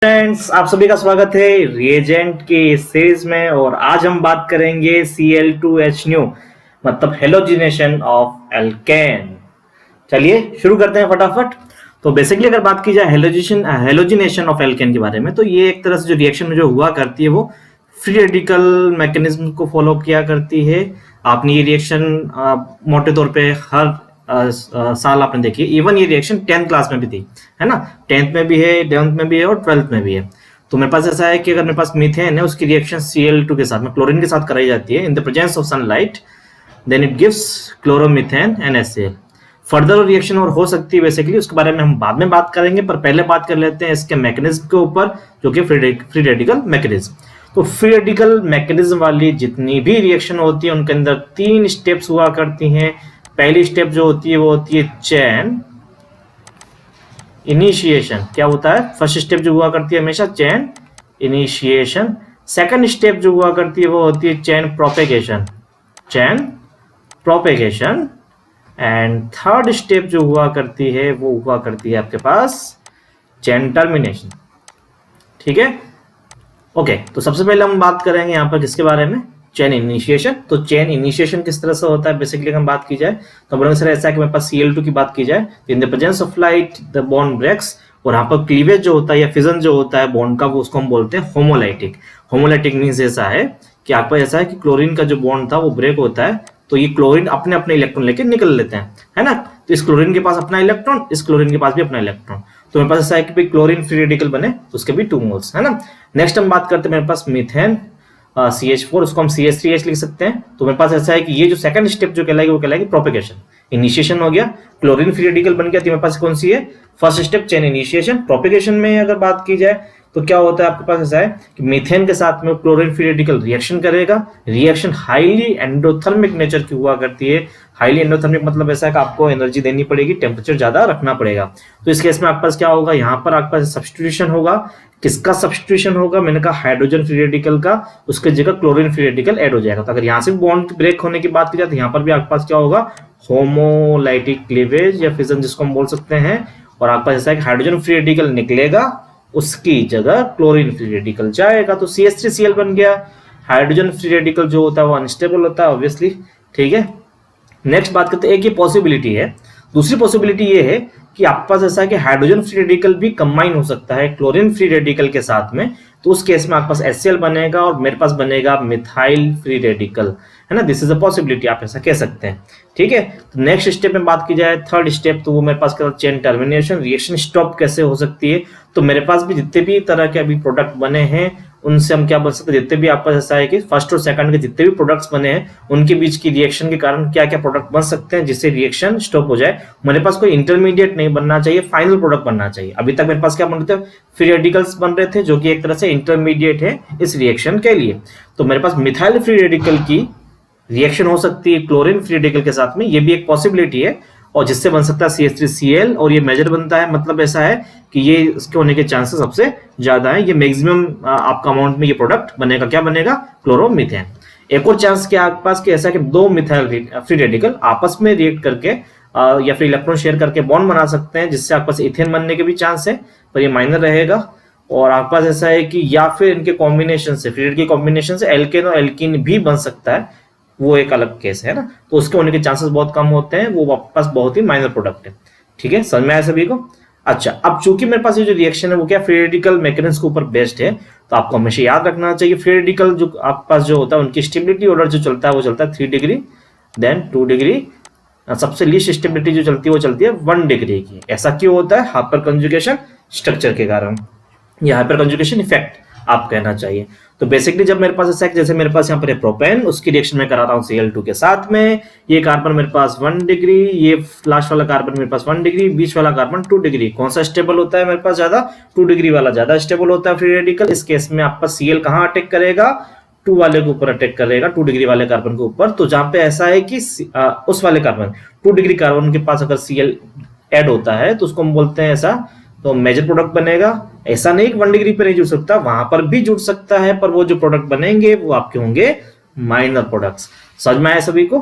Friends, आप सभी का स्वागत है रिएजेंट के इस सीरीज में। और आज हम बात करेंगे Cl2H मतलब हेलोजिनेशन ऑफ एल्केन। चलिए शुरू करते हैं फटाफट। तो बेसिकली अगर बात की जाए हेलोजिनेशन ऑफ एल्केन के बारे में, तो ये एक तरह से जो रिएक्शन में जो हुआ करती है वो फ्री रेडिकल मैकेनिज्म को फॉलो किया करती है। आपने ये रिएक्शन मोटे तौर पे हर साल आपने देखी है। इवन ये रिएक्शन 10th क्लास में भी थी, है ना। 10th में भी है, 11th में भी है और 12th में भी है। तो मेरे पास ऐसा है कि अगर मेरे पास मीथेन है, उसकी रिएक्शन Cl2 के साथ में क्लोरीन के साथ कराई जाती है in the presence of sunlight, then it gives chloromethane and HCl। Further reaction और हो सकती है बेसिकली, उसके बारे में हम बाद में बात करेंगे, पर पहले बात कर लेते हैं इसके मैकेनिज्म के ऊपर, जो कि फ्री रेडिकल मैकेनिज्म। तो फ्री रेडिकल मैकेनिज्म वाली जितनी भी रिएक्शन होती है उनके अंदर 3 स्टेप्स हुआ करती हैं। पहली स्टेप जो होती है वो होती है चेन इनिशिएशन। क्या होता है? फर्स्ट स्टेप जो हुआ करती है हमेशा चेन इनिशिएशन। सेकंड स्टेप जो हुआ करती है वो होती है chain propagation. And third step जो हुआ करती है वो हुआ करती है आपके पास चेन टर्मिनेशन। ठीक है, ओके। तो सबसे पहले हम बात करेंगे यहाँ पर किसके बारे में? Chain initiation. तो चेन इनिशिएशन किस तरह से होता है बेसिकली हम बात की जाए तो बोलेंगे सर ऐसा है कि मेरे पास Cl2 की बात की जाए तो in the presence of light the bond breaks, और यहाँ पर क्लीवेज जो होता है या फिजन जो होता है बॉन्ड का, वो उसको हम बोलते हैं होमोलाइटिक मीन्स ऐसा है कि आपको ऐसा है कि क्लोरीन का जो बॉन्ड था वो ब्रेक होता है, तो ये क्लोरीन अपने अपने इलेक्ट्रॉन लेके निकल लेते हैं, है ना। तो इस क्लोरीन के पास अपना इलेक्ट्रॉन, इस क्लोरीन के पास भी अपना इलेक्ट्रॉन। तो मेरे पास ऐसा है कि भाई क्लोरीन फ्री रेडिकल बने तो उसके भी 2 मोल्स, है ना। नेक्स्ट हम बात करते हैं मेरे पास मीथेन CH4, उसको हम CH3H लिख सकते हैं। तो मेरे पास ऐसा है कि ये जो सेकंड स्टेप जो कहलाएगी वो कहलाएगी प्रोपेगेशन। इनिशिएशन हो गया, क्लोरीन फ्री रेडिकल बन गया, तो मेरे पास कौन सी है? First step chain initiation. Propagation में अगर बात की जाए तो क्या होता है आपके पास ऐसा है कि मीथेन के साथ में क्लोरीन फ्री रेडिकल रिएक्शन करेगा। रिएक्शन हाईली एंडोथर्मिक नेचर की हुआ करती है। हाईली एंडोथर्मिक मतलब ऐसा है कि आपको एनर्जी देनी पड़ेगी, टेम्परेचर ज्यादा रखना पड़ेगा। तो इस केस में आपके पास क्या होगा? यहाँ पर आपके पास सब्स्टिट्यूशन होगा। किसका सब्स्टिट्यूशन होगा? मैंने कहा हाइड्रोजन फ्री रेडिकल का, उसके जगह क्लोरीन फ्री रेडिकल ऐड हो जाएगा। तो अगर यहाँ से बॉन्ड ब्रेक होने की बात की जाए तो यहाँ पर भी आपके पास क्या होगा? होमोलाइटिक क्लीवेज या फिजन जिसको हम बोल सकते हैं। और आपके पास ऐसा है कि हाइड्रोजन फ्री रेडिकल निकलेगा, उसकी जगह क्लोरीन फ्री रेडिकल जाएगा, तो CH3Cl बन गया। हाइड्रोजन फ्री रेडिकल जो होता है वो अनस्टेबल होता है ऑब्वियसली, ठीक है। नेक्स्ट बात करते हैं, एक ये पॉसिबिलिटी है। दूसरी पॉसिबिलिटी ये है कि आपके पास ऐसा है कि हाइड्रोजन फ्री रेडिकल भी कंबाइन हो सकता है क्लोरीन फ्री रेडिकल के साथ में, तो उस केस में आपके पास HCl बनेगा और मेरे पास बनेगा मिथाइल फ्री रेडिकल, है ना। दिस इज अ पॉसिबिलिटी, आप ऐसा कह सकते हैं, ठीक है। तो नेक्स्ट स्टेप में बात की जाए थर्ड स्टेप, तो वो मेरे पास चेन टर्मिनेशन। रिएक्शन स्टॉप कैसे हो सकती है? तो मेरे पास भी जितने भी तरह के अभी प्रोडक्ट बने हैं उनसे हम क्या बोल सकते हैं, जितने भी आपका ऐसा है कि फर्स्ट और सेकंड के जितने भी प्रोडक्ट्स बने हैं उनके बीच की रिएक्शन के कारण क्या क्या प्रोडक्ट बन सकते हैं जिससे रिएक्शन स्टॉप हो जाए। मेरे पास कोई इंटरमीडिएट नहीं बनना चाहिए, फाइनल प्रोडक्ट बनना चाहिए। अभी तक मेरे पास क्या बन रहे थे? फ्री रेडिकल्स बन रहे थे, जो कि एक तरह से इंटरमीडिएट है इस रिएक्शन के लिए। तो मेरे पास मिथाइल फ्री रेडिकल की रिएक्शन हो सकती है क्लोरीन फ्री रेडिकल के साथ में, ये भी एक पॉसिबिलिटी है, और जिससे बन सकता है CH3Cl, और ये मेजर बनता है, मतलब ऐसा है कि ये इसके होने के चांसेस सबसे ज्यादा है। ये मैक्सिमम आपका अमाउंट में ये प्रोडक्ट बनेगा, क्या बनेगा? क्लोरोमीथेन। एक और चांस क्या आपके पास कि ऐसा कि 2 मिथाइल फ्री रेडिकल आपस में रिएक्ट करके या फिर इलेक्ट्रॉन शेयर करके बॉन्ड बना सकते हैं, जिससे आपके पास इथेन बनने के भी चांस है, पर ये माइनर रहेगा। और आपके पास ऐसा है कि या फिर इनके कॉम्बिनेशन से, फ्री रेडिकल कॉम्बिनेशन से एल्केन और एल्कीन भी बन सकता है, वो एक अलग केस है ना। तो उसके होने के चांसेस बहुत कम होते हैं, वो आपके पास बहुत ही माइनर प्रोडक्ट है, ठीक है। समझ में आया सभी को? अच्छा, अब चूंकि मेरे पास ये जो रिएक्शन है वो क्या फ्री रेडिकल मैकेनिज्म के ऊपर बेस्ड है, तो आपको हमेशा याद रखना चाहिए फ्री रेडिकल जो आपके पास जो होता है उनकी स्टेबिलिटी ऑर्डर जो चलता है वो चलता है 3 डिग्री, देन 2 डिग्री, सबसे लीस्ट स्टेबिलिटी जो चलती है वो चलती है 1 डिग्री की। ऐसा क्यों होता है? हाइपर कंजुगेशन स्ट्रक्चर के कारण, या हाइपर कंजुगेशन इफेक्ट आप कहना चाहिए। तो बेसिकली जब मेरे पास ऐसा है, जैसे मेरे पास यहाँ पर है प्रोपेन, उसकी रिएक्शन में करा रहा हूँ Cl2 के साथ में, ये कार्बन मेरे पास 1 डिग्री, ये लास्ट वाला कार्बन मेरे पास 1 डिग्री, बीच वाला कार्बन 2 डिग्री। कौन सा स्टेबल होता है मेरे पास ज्यादा? 2 डिग्री वाला ज्यादा स्टेबल होता है फ्री रेडिकल। इस केस में आपका Cl कहाँ अटैक करेगा? 2 वाले के ऊपर अटैक करेगा, 2 डिग्री वाले कार्बन के ऊपर। तो जहां पे ऐसा है कि उस वाले कार्बन 2 डिग्री कार्बन के पास अगर Cl ऐड होता है तो उसको हम बोलते हैं ऐसा, तो मेजर प्रोडक्ट बनेगा। ऐसा नहीं कि 1 डिग्री पे नहीं जुड़ सकता, वहां पर भी जुड़ सकता है, पर वो जो प्रोडक्ट बनेंगे वो आपके होंगे माइनर प्रोडक्ट्स। समझ में आया सभी को?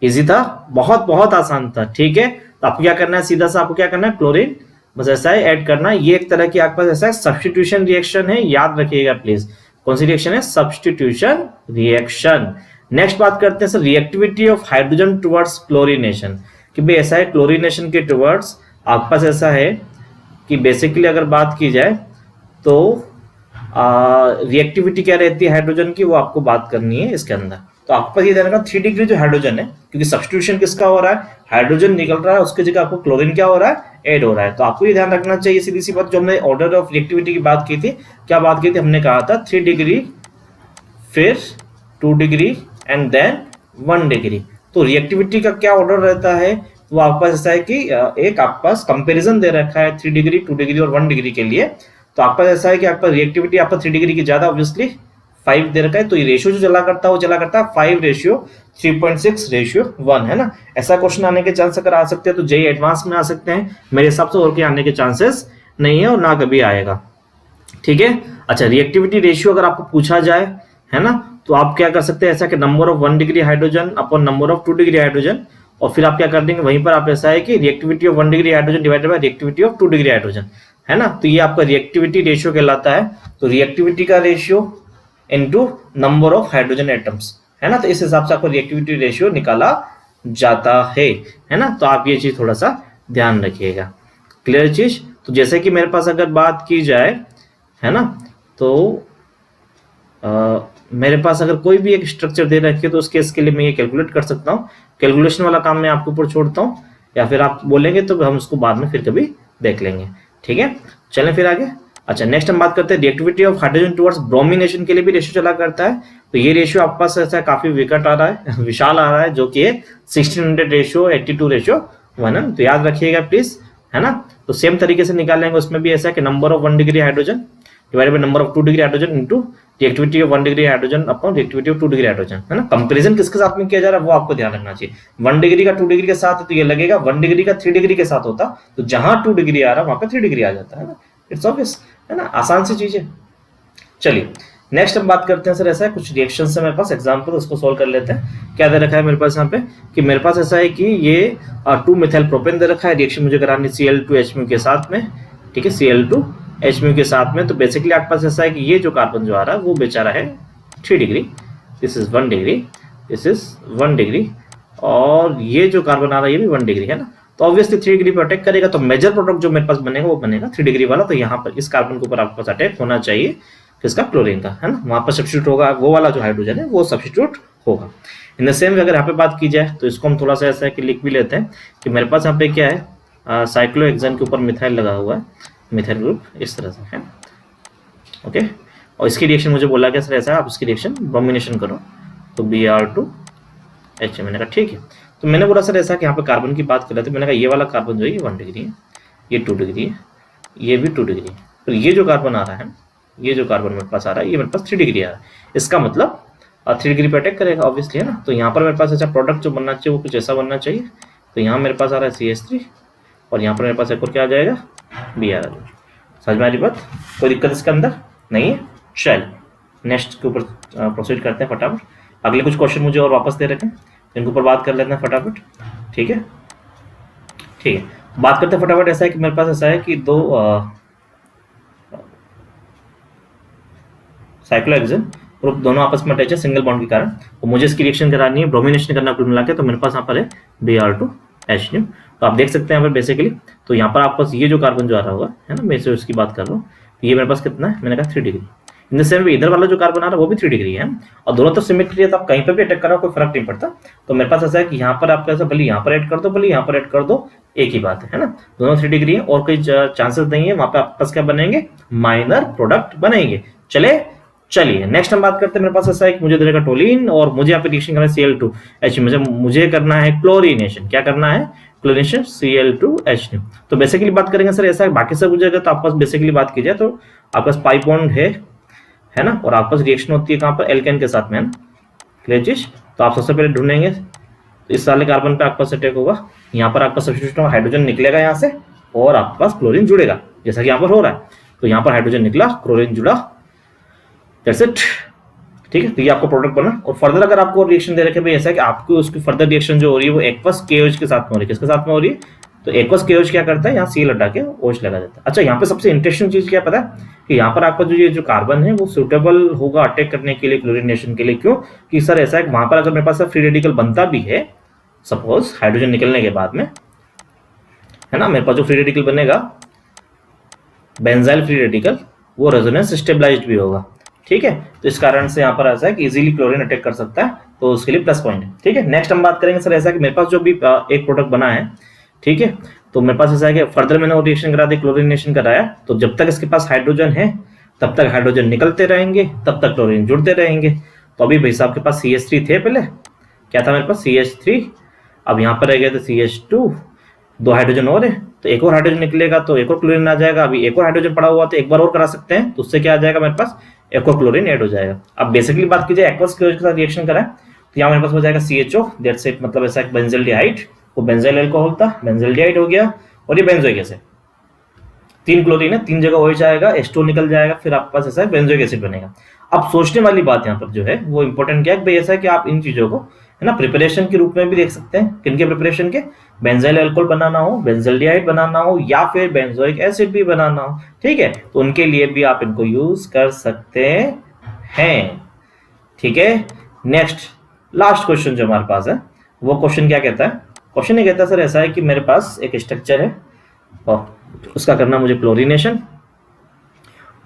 इजी था, बहुत बहुत आसान था, ठीक है। तो आपको क्या करना है? सीधा सा आपको क्या करना है? क्लोरीन बस ऐसा ही ऐड करना है। ये एक तरह की आपके पास ऐसा है सब्स्टिट्यूशन रिएक्शन है, याद रखिएगा प्लीज। कौन सी रिएक्शन है? Substitution reaction. नेक्स्ट बात करते हैं sir reactivity of hydrogen towards chlorination, कि भाई ऐसा है क्लोरीनेशन के टुवर्ड्स आपके पास ऐसा है कि बेसिकली अगर बात की जाए तो रिएक्टिविटी क्या रहती है हाइड्रोजन की, वो आपको बात करनी है इसके अंदर। तो आपके पास ये ध्यान रखना 3 डिग्री जो हाइड्रोजन है, क्योंकि सब्स्टिट्यूशन किसका हो रहा है? हाइड्रोजन निकल रहा है, उसकी जगह आपको क्लोरीन क्या हो रहा है? ऐड हो रहा है। तो आपको ये ध्यान रखना चाहिए, सीधी सी बात। जो हमने ऑर्डर ऑफ रिएक्टिविटी की बात की थी, क्या बात की थी? हमने कहा था 3 डिग्री, फिर 2 डिग्री एंड देन 1 डिग्री। तो रिएक्टिविटी का क्या ऑर्डर रहता है? वो आपके पास ऐसा है कि एक आपके पास कंपेरिजन दे रखा है 3 डिग्री, 2 डिग्री और 1 डिग्री के लिए। तो आपका ऐसा है कि आपका रिएक्टिविटी आपका 3 डिग्री की ज्यादा ऑब्वियसली 5 दे रखा है, तो ये रेशियो जो चला करता है वो चला करता है 5:3.6:1 है ना। ऐसा क्वेश्चन आने के चांस अगर आ सकते हैं तो जेई एडवांस में आ सकते हैं, मेरे हिसाब से और के आने के चांसेस नहीं है और ना कभी आएगा। ठीक है। अच्छा, रिएक्टिविटी रेशियो अगर आपको पूछा जाए है ना, तो आप क्या कर सकते हैं ऐसा कि number of 1 degree hydrogen upon number of 2 degree hydrogen, और फिर आप क्या कर देंगे वहीं पर आप ऐसा है कि reactivity of 1 degree hydrogen divided by reactivity of 2 degree hydrogen, है ना। तो ये आपका रिएक्टिविटी रेशियो कहलाता है। तो रिएक्टिविटी का ratio into number of hydrogen atoms, है ना। तो इस हिसाब से आपको रिएक्टिविटी रेशियो निकाला जाता है ना। तो आप ये चीज थोड़ा सा ध्यान रखिएगा। क्लियर चीज। तो जैसे कि मेरे पास अगर बात की जाए है ना, तो मेरे पास अगर कोई भी एक स्ट्रक्चर दे रखी है तो उस केस के लिए मैं ये कैलकुलेट कर सकता हूँ। कैलकुलेशन वाला काम मैं आपके ऊपर छोड़ता हूँ, या फिर आप बोलेंगे तो हम उसको बाद में फिर कभी देख लेंगे। ठीक है, चलें फिर आगे। अच्छा, नेक्स्ट हम बात करते हैं reactivity of hydrogen towards bromination के लिए भी रेशियो चला करता है। तो ये रेशियो आपके पास ऐसा काफी विकट आ रहा है, विशाल आ रहा है, जो कि है 1600 रेशियो 82:1। तो याद रखिएगा प्लीज, है ना। तो सेम तरीके से निकालेंगे, उसमें भी ऐसा है कि number of 1 degree hydrogen divided by number of 2 degree hydrogen into reactivity of 1 degree hydrogen upon reactivity of 2 degree hydrogen, है ना। कंपैरिजन किसके साथ में किया जा रहा है वो आपको ध्यान रखना चाहिए। 1 डिग्री का 2 डिग्री के साथ है तो ये लगेगा, 1 डिग्री का 3 डिग्री के साथ होता तो जहां 2 डिग्री आ रहा है वहां पे 3 डिग्री आ जाता है ना। इट्स ऑब्वियस, है ना, आसान सी चीज है। चलिए नेक्स्ट हम बात करते हैं सर, ऐसा है कुछ रिएक्शन है मेरे पास एग्जांपल, उसको सोल्व कर लेते हैं। क्या दे रखा है मेरे पास यहाँ पे कि मेरे पास ऐसा है कि ये 2 मिथाइल प्रोपेन दे रखा है, रिएक्शन मुझे करानी Cl2H के साथ में। ठीक है, Cl2H के साथ में। तो बेसिकली आपके पास ऐसा है कि ये जो कार्बन जो आ रहा है वो बेचारा है 3 degree, this is 1 degree, this is 1 degree, और ये जो कार्बन आ रहा है ये भी 1 डिग्री, है ना। तो ऑब्वियसली 3 डिग्री पर अटैक करेगा, तो मेजर प्रोडक्ट जो मेरे पास बनेगा वो बनेगा 3 डिग्री वाला। तो यहाँ पर इस कार्बन के ऊपर आपके पास अटैक होना चाहिए किसका? क्लोरीन का, है ना। वहां पर सब्स्टिट्यूट होगा, वो वाला जो हाइड्रोजन है वो सब्स्टिट्यूट होगा। इन द सेम वे अगर यहाँ पे बात की जाए तो इसको हम थोड़ा सा ऐसा है कि लिख भी लेते हैं कि मेरे पास यहाँ पे क्या है, साइक्लोहेक्सेन के ऊपर मिथाइल लगा हुआ है, मिथाइल ग्रुप इस तरह से है। ओके, और इसकी रिएक्शन मुझे बोला गया सर ऐसा, आप इसकी रिएक्शन ब्रोमिनेशन करो तो Br2H। मैंने कहा ठीक है। तो मैंने बोला सर ऐसा कि यहाँ पे कार्बन की बात कर रहे थे, मैंने कहा ये वाला कार्बन जो है ये 1 डिग्री है, ये 2 डिग्री है, ये भी 2 डिग्री है। तो ये जो कार्बन आ रहा है, ये जो कार्बन मेरे पास आ रहा है ये मेरे पास 3 डिग्री आ रहा है। इसका मतलब 3 डिग्री पे अटैक करेगा ऑब्वियसली, है ना। तो यहाँ पर मेरे पास ऐसा प्रोडक्ट जो बनना चाहिए वो कुछ ऐसा बनना चाहिए। तो यहाँ मेरे पास आ रहा है CH3 और यहाँ पर मेरे पास एक और क्या आ जाएगा? Br। समझ में आ रही बात? कोई दिक्कत इसके अंदर नहीं है। चल नेक्स्ट के ऊपर प्रोसीड करते हैं फटाफट। अगले कुछ क्वेश्चन मुझे और वापस दे रखे हैं, इनके ऊपर बात कर लेते हैं फटाफट। ठीक है, ठीक है, बात करते हैं फटाफट। ऐसा है कि मेरे पास ऐसा है कि 2 साइक्लोहेक्सेन ग्रुप दोनों आपस में अटैच है सिंगल बॉन्ड के कारण, और मुझे इसकी रिएक्शन करानी है, ब्रोमिनेशन करना कुल मिला के। तो मेरे पास यहाँ पर है Br2H। तो आप देख सकते हैं यहाँ पर बेसिकली, तो यहाँ पर आपके पास ये जो कार्बन जो आ रहा होगा, है ना, मैं इसे उसकी बात कर रहा हूँ, ये मेरे पास कितना है? मैंने कहा 3 degree. In the same way इधर वाला जो कार्बन आ रहा है वो भी 3 डिग्री है, और दोनों तरफ सिमेट्री है, तो आप कहीं पर भी अटैक करो कोई फर्क नहीं पड़ता। तो मेरे पास ऐसा है कि यहाँ पर आपका ऐसा भले यहाँ पर ऐड कर दो, भले यहाँ पर ऐड कर दो, एक ही बात है ना। दोनों 3 डिग्री है और कोई चांसेस नहीं है, वहां पे आपके पास क्या बनेंगे? माइनर प्रोडक्ट बनेंगे। चलिए नेक्स्ट हम बात करते हैं। मेरे पास ऐसा है कि मुझे देगा टोलिन और मुझे यहाँ पे रिएक्शन करना है Cl2H। मुझे करना है क्लोरीनेशन। क्या करना है? Chlorination Cl2H। तो बेसिकली बात करेंगे सर ऐसा है, बाकी सब जगह तो आपके पास बेसिकली बात की जाए तो आपके पास पाई बॉन्ड है ना, और आपके पास रिएक्शन होती है कहाँ पर? एल्केन के साथ में, है ना। क्लियर चीज। तो आप सबसे पहले ढूंढेंगे तो इस वाले कार्बन पे आपके पास अटैक होगा, यहाँ पर आपका सब्स्टिट्यूशन हाइड्रोजन निकलेगा यहाँ से और आपके पास क्लोरीन जुड़ेगा, जैसा कि यहाँ पर हो रहा है। तो यहाँ पर हाइड्रोजन निकला, क्लोरीन जुड़ा, दैट्स इट। ठीक है, तो ये आपका प्रोडक्ट बना। और फर्दर अगर आपको रिएक्शन दे रखे भाई ऐसा है कि आपको उसकी फर्दर रिएक्शन जो हो रही है वो एक्वस KOH के साथ में हो रही है। किसके साथ में हो रही है? तो एक्वस KOH क्या करता है, यहाँ Cl हटा के OH लगा देता है। अच्छा, यहाँ पे सबसे इंटरेस्टिंग चीज क्या पता है कि यहाँ पर आपका जो कार्बन है वो सुटेबल होगा अटैक करने के लिए क्लोरीनेशन के लिए। क्यों कि सर ऐसा है, वहां पर अगर मेरे पास फ्री रेडिकल बनता भी है, सपोज हाइड्रोजन निकलने के बाद में, है ना, मेरे पास जो फ्री रेडिकल बनेगा बेंजाइल फ्री रेडिकल, वो रेजोनेंस स्टेबलाइज्ड भी होगा। ठीक है, तो इस कारण से यहाँ पर ऐसा है कि इजीली क्लोरीन अटैक कर सकता है, तो उसके लिए प्लस पॉइंट है। ठीक है, नेक्स्ट हम बात करेंगे सर ऐसा कि मेरे पास जो भी एक प्रोडक्ट बना है, ठीक है, तो मेरे पास ऐसा है कि फर्दर मैंने वो रिएक्शन करा दी, क्लोरीनेशन कराया, तो जब तक इसके पास हाइड्रोजन है तब तक हाइड्रोजन निकलते रहेंगे, तब तक क्लोरीन जुड़ते रहेंगे। तो अभी भाई साहब के पास CH3 थे, पहले क्या था मेरे पास CH3, अब यहाँ पर रह गया था CH2, 2 हाइड्रोजन और है, तो एक और हाइड्रोजन निकलेगा तो एक और क्लोरीन आ जाएगा। अभी एक और हाइड्रोजन पड़ा हुआ तो एक बार और करा सकते हैं, तो उससे क्या आ जाएगा मेरे पास, एक और क्लोरीन ऐड हो जाएगा। अब बेसिकली बात कीजिए एक्वस KOH के साथ रिएक्शन करा तो यहाँ मेरे पास हो जाएगा CHO, दैट्स इट, मतलब ऐसा बेंजाइलडिहाइड, वो बेंजाइल अल्कोहल था, बेंजाइलडिहाइड हो गया, और ये बेंजोइक एसिड, 3 क्लोरीन है, 3 जगह OH आएगा, H2 निकल जाएगा, फिर आपके पास ऐसा बेंजोइक एसिड बनेगा। अब सोचने वाली बात यहाँ पर जो है वो इंपॉर्टेंट क्या है भाई, ऐसा है कि आप इन चीजों को, है ना, प्रिपरेशन के रूप में भी देख सकते हैं। किनके प्रिपरेशन के, बेंजाइल अल्कोहल बनाना हो, बेंजाइलडिहाइड बनाना हो, या फिर बेंजोइक एसिड भी बनाना हो। ठीक है, तो उनके लिए भी आप इनको यूज कर सकते हैं। ठीक है, नेक्स्ट लास्ट क्वेश्चन जो हमारे पास है, वो क्वेश्चन क्या कहता है, क्वेश्चन ये कहता है सर ऐसा है कि मेरे पास एक स्ट्रक्चर है और उसका करना मुझे क्लोरीनेशन,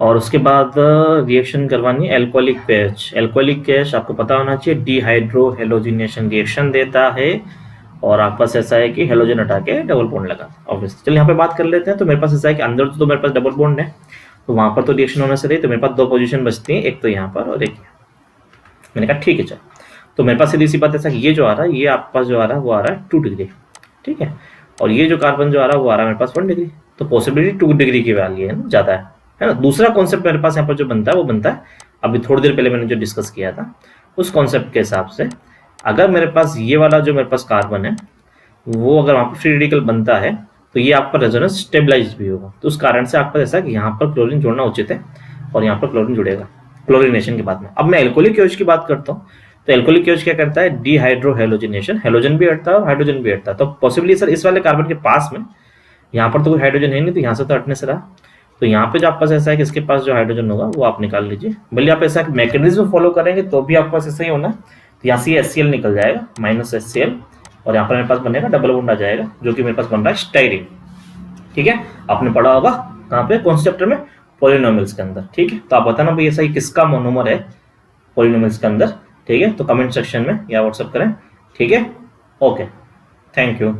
और उसके बाद रिएक्शन करवानी है एल्कोहलिक पीएच। एल्कोहलिक पीएच आपको पता होना चाहिए डिहाइड्रो हेलोजिनेशन रिएक्शन देता है, और आपके पास ऐसा है कि हेलोजन हटा के डबल बॉन्ड लगा। ऑब्वियसली चलिए यहाँ पे बात कर लेते हैं। तो मेरे पास ऐसा है कि अंदर तो मेरे पास डबल बॉन्ड है, तो वहां पर तो रिएक्शन होने से रही, तो मेरे पास 2 पोजीशन बचती है, एक तो यहाँ पर और एक यहाँ। मैंने कहा ठीक है चल, तो मेरे पास सीधी सी बात ऐसा कि ये जो आ रहा है, ये आपके पास जो आ रहा है वो आ रहा है 2 डिग्री, ठीक है, और ये जो कार्बन जो आ रहा है वो आ रहा है मेरे पास 1 डिग्री, तो पॉसिबिलिटी 2 डिग्री की वैल्यू है ना, ज़्यादा है ना। दूसरा कॉन्सेप्ट मेरे पास यहाँ पर जो बनता है वो बनता है, अभी थोड़ी देर पहले मैंने जो डिस्कस किया था उस कॉन्सेप्ट के हिसाब से, अगर मेरे पास ये वाला जो मेरे पास कार्बन है वो अगर वहाँ पर फ्री रेडिकल बनता है तो ये आपका रेजोनेंस स्टेबलाइज भी होगा, तो उस कारण से आपका ऐसा कि यहाँ पर क्लोरीन जोड़ना उचित है, और यहाँ पर क्लोरीन जुड़ेगा क्लोरीनेशन के बाद में। अब मैं एल्कोहलिक KOH की बात करता हूँ, तो एल्कोहलिक KOH क्या करता है, डिहाइड्रो हेलोजिनेशन, हेलोजन भी हटता है और हाइड्रोजन भी हटता है। तो पॉसिबली सर इस वाले कार्बन के पास में, यहाँ पर तो कोई हाइड्रोजन है नहीं, तो यहाँ से तो हटने से रहा, तो यहाँ पे जो आपके पास ऐसा है कि इसके पास जो हाइड्रोजन होगा वो आप निकाल लीजिए। भले आप ऐसा मैकेनिज्म फॉलो करेंगे तो भी आपके पास ऐसा ही होना है, तो यहाँ से HCl निकल जाएगा, -HCl, और यहाँ पर मेरे पास बनेगा डबल बॉन्ड आ जाएगा, जो कि मेरे पास बन रहा है स्टाइरिन। ठीक है, आपने पढ़ा होगा कहाँ पे, कौन से चैप्टर में, पॉलिनोमियल्स के अंदर। ठीक है, तो आप बताना भाई ऐसा ही किसका मोनोमर है पॉलिनोमियल्स के अंदर। ठीक है, तो कमेंट सेक्शन में या व्हाट्सएप करें। ठीक है, ओके, थैंक यू।